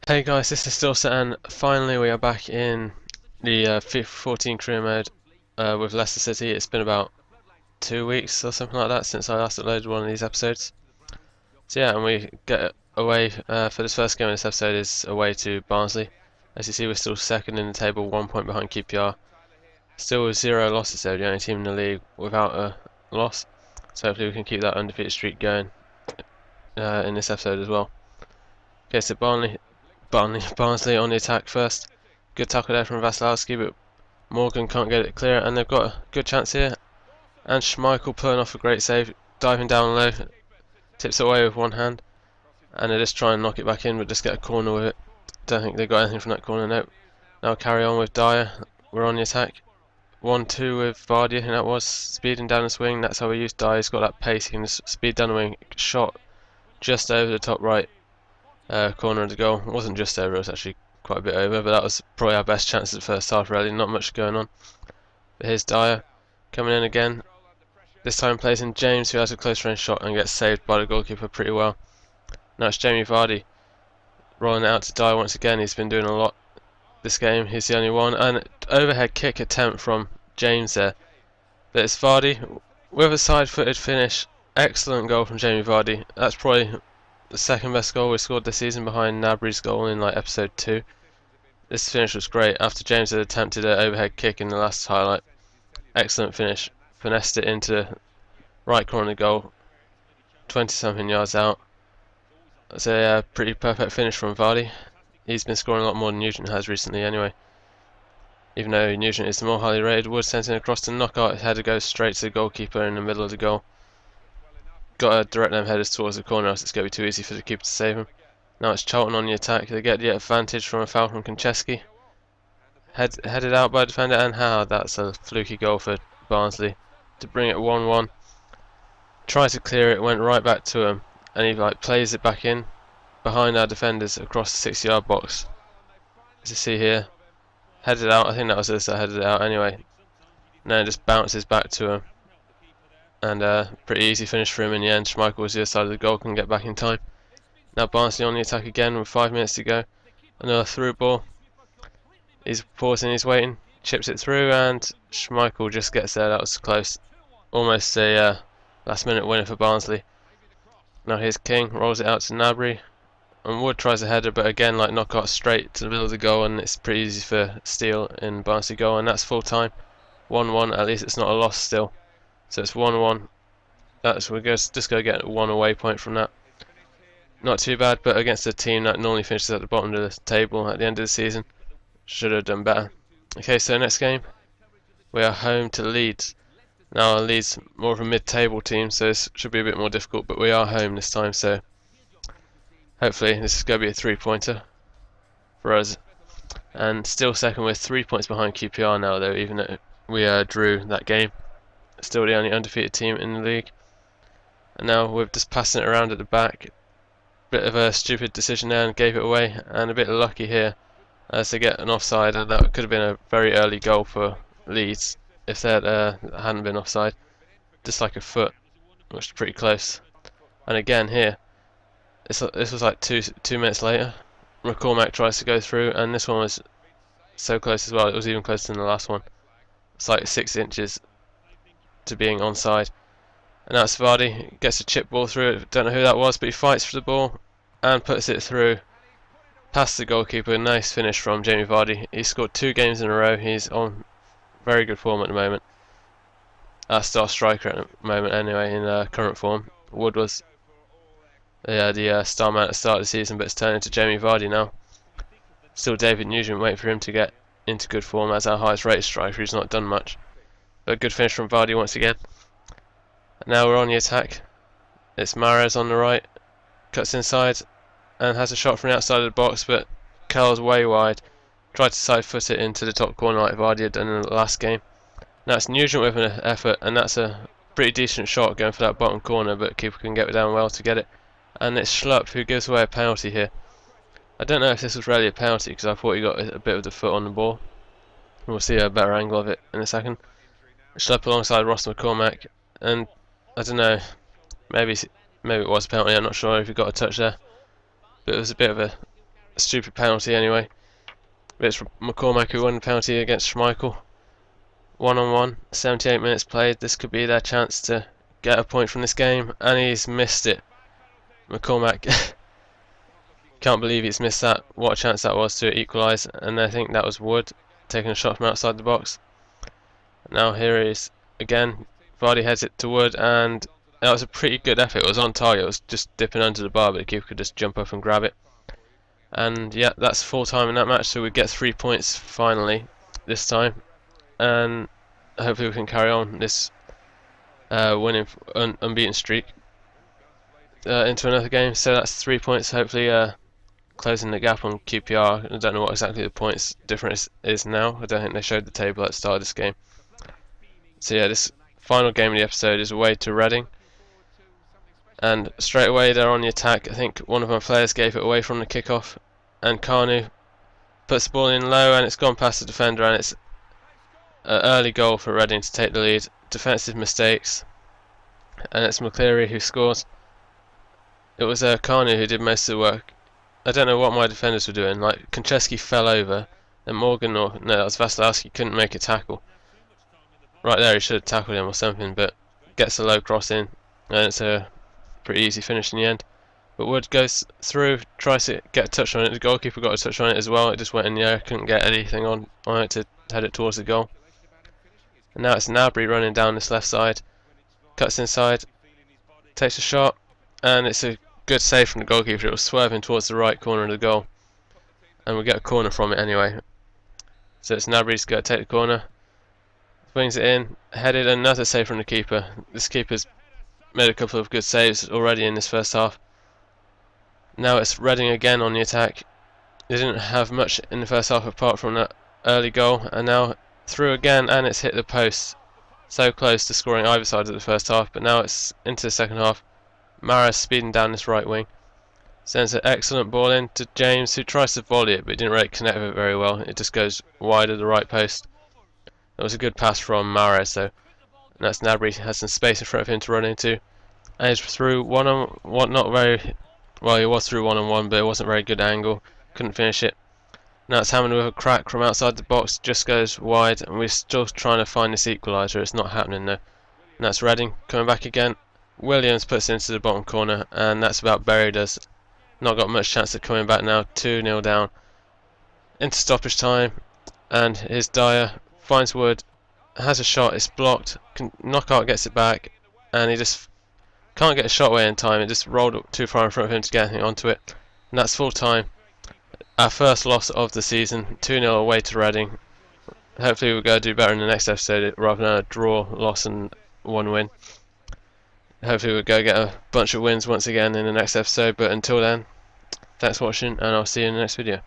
Hey guys, this is still set, and finally we are back in the FIFA 14 career mode with Leicester City. It's been about 2 weeks or something like that since I last uploaded one of these episodes. So yeah, and we get away for this first game of this episode is away to Barnsley. As you see, we're still second in the table, 1 point behind QPR. Still with 0 losses though, the only team in the league without a loss. So hopefully we can keep that undefeated streak going in this episode as well. Okay, so Barnsley on the attack first. Good tackle there from Vasilowski, but Morgan can't get it clear, and they've got a good chance here. And Schmeichel pulling off a great save, diving down low, tips it away with one hand, and they just try and knock it back in, but just get a corner with it. Don't think they got anything from that corner, nope. Now carry on with Dyer. We're on the attack. 1-2 with Vardy, I think that was. Speeding down the swing, that's how we use Dyer. He's got that pace, he can just speed down the wing. Shot just over the top right corner of the goal. It wasn't just over, it was actually quite a bit over, but that was probably our best chance at the first half really, not much going on. But here's Dyer coming in again. This time plays in James, who has a close range shot and gets saved by the goalkeeper pretty well. Now it's Jamie Vardy rolling it out to Dyer once again. He's been doing a lot this game, he's the only one, and overhead kick attempt from James there. But it's Vardy with a side footed finish. Excellent goal from Jamie Vardy. That's probably the second best goal we scored this season behind Nabry's goal in like episode 2. This finish was great after James had attempted an overhead kick in the last highlight. Excellent finish. Finessed it into the right corner of the goal. 20 something yards out. That's a pretty perfect finish from Vardy. He's been scoring a lot more than Nugent has recently anyway. Even though Nugent is the more highly rated, Wood sends it across to knockout. His header goes straight to the goalkeeper in the middle of the goal. Got to direct them headers towards the corner, else it's going to be too easy for the keeper to save him. Now it's Charlton on the attack. They get the advantage from a foul from Konchesky. Headed out by the defender, and that's a fluky goal for Barnsley to bring it 1-1. Tried to clear it, went right back to him, and he plays it back in behind our defenders across the 6-yard box. As you see here, headed out. I think that was us that headed it out anyway. And then it just bounces back to him. And pretty easy finish for him in the end. Schmeichel was the other side of the goal, can get back in time. Now Barnsley on the attack again with 5 minutes to go. Another through ball. He's pausing, he's waiting, chips it through, and Schmeichel just gets there. That was close. Almost a last minute winner for Barnsley. Now here's King, rolls it out to Nabry. And Wood tries a header, but again, like knockout straight to the middle of the goal, and it's pretty easy for steal in Barnsley goal, and that's full time. 1-1, at least it's not a loss still. So it's 1-1. We're just going to get 1 away point from that. Not too bad, but against a team that normally finishes at the bottom of the table at the end of the season, should have done better. Okay, so next game, we are home to Leeds. Now Leeds more of a mid-table team, so this should be a bit more difficult, but we are home this time, so hopefully this is going to be a 3-pointer for us. And still second with 3 points behind QPR now though, even though we drew that game. Still the only undefeated team in the league. And now we're just passing it around at the back. Bit of a stupid decision there and gave it away, and a bit lucky here as they get an offside, and that could have been a very early goal for Leeds if they hadn't been offside. Just like a foot, which is pretty close. And again here, this was like two minutes later. McCormack tries to go through, and this one was so close as well. It was even closer than the last one. It's like 6 inches to being onside. And that's Vardy, gets a chip ball through it. Don't know who that was, but he fights for the ball and puts it through past the goalkeeper. Nice finish from Jamie Vardy. He's scored 2 games in a row. He's on very good form at the moment. Our star striker at the moment anyway, in current form. Wood was the star man at the start of the season, but it's turned into Jamie Vardy now. Still David Nugent waiting for him to get into good form as our highest rated striker. He's not done much. But a good finish from Vardy once again. And now we're on the attack. It's Mahrez on the right. Cuts inside and has a shot from the outside of the box, but curls way wide. Tried to side foot it into the top corner like Vardy had done in the last game. Now it's Nugent with an effort, and that's a pretty decent shot going for that bottom corner, but keeper can get down well to get it. And it's Schlupp who gives away a penalty here. I don't know if this was really a penalty because I thought he got a bit of the foot on the ball. We'll see a better angle of it in a second. Schlupp alongside Ross McCormack, and I don't know, maybe it was a penalty. I'm not sure if he got a touch there, but it was a bit of a a stupid penalty anyway. But it's McCormack who won the penalty against Schmeichel. 1-on-1, 78 minutes played. This could be their chance to get a point from this game, and he's missed it. McCormack can't believe he's missed that. What a chance that was to equalise, and I think that was Wood taking a shot from outside the box. Now here he is again. Vardy heads it to Wood, and that was a pretty good effort. It was on target. It was just dipping under the bar, but the keeper could just jump up and grab it. And yeah, that's full time in that match, so we get 3 points finally this time, and hopefully we can carry on this winning unbeaten streak into another game. So that's 3 points, hopefully closing the gap on QPR. I don't know what exactly the points difference is now. I don't think they showed the table at the start of this game. So yeah, this final game of the episode is away to Reading, and straight away they're on the attack. I think one of my players gave it away from the kickoff, and Kanu puts the ball in low, and it's gone past the defender, and it's an early goal for Reading to take the lead. Defensive mistakes, and it's McCleary who scores. It was Kanu who did most of the work. I don't know what my defenders were doing. Like, Konchesky fell over, and Morgan, or no, that was Vasilowski, couldn't make a tackle. Right there, he should have tackled him or something, but gets a low cross in, and it's a pretty easy finish in the end. But Wood goes through, tries to get a touch on it. The goalkeeper got a touch on it as well. It just went in the air, couldn't get anything on it to head it towards the goal. And now it's Gnabry running down this left side, cuts inside, takes a shot, and it's a good save from the goalkeeper. It was swerving towards the right corner of the goal, and we get a corner from it anyway. So it's Gnabry's got to take the corner, swings it in, headed, another save from the keeper. This keeper's made a couple of good saves already in this first half. Now it's Reading again on the attack. They didn't have much in the first half apart from that early goal, and now through again, and it's hit the post. So close to scoring either side of the first half, but now it's into the second half. Mahrez speeding down this right wing, sends an excellent ball in to James, who tries to volley it, but he didn't really connect with it very well. It just goes wide of the right post. It was a good pass from Mahrez though. And that's Gnabry, has some space in front of him to run into. And he's through not very well, he was through 1-on-1, but it wasn't a very good angle. Couldn't finish it. Now it's Hammond with a crack from outside the box, just goes wide, and we're still trying to find this equaliser. It's not happening though. And that's Reading coming back again. Williams puts it into the bottom corner, and that's about buried us. Not got much chance of coming back now. 2-0 down. Into stoppage time, and here's Dyer, finds Wood, has a shot, it's blocked. Knockout gets it back, and he just can't get a shot away in time. It just rolled too far in front of him to get anything onto it. And that's full time. Our first loss of the season. 2-0 away to Reading. Hopefully we'll go do better in the next episode rather than a draw, loss and 1 win. Hopefully we'll go get a bunch of wins once again in the next episode. But until then, thanks for watching, and I'll see you in the next video.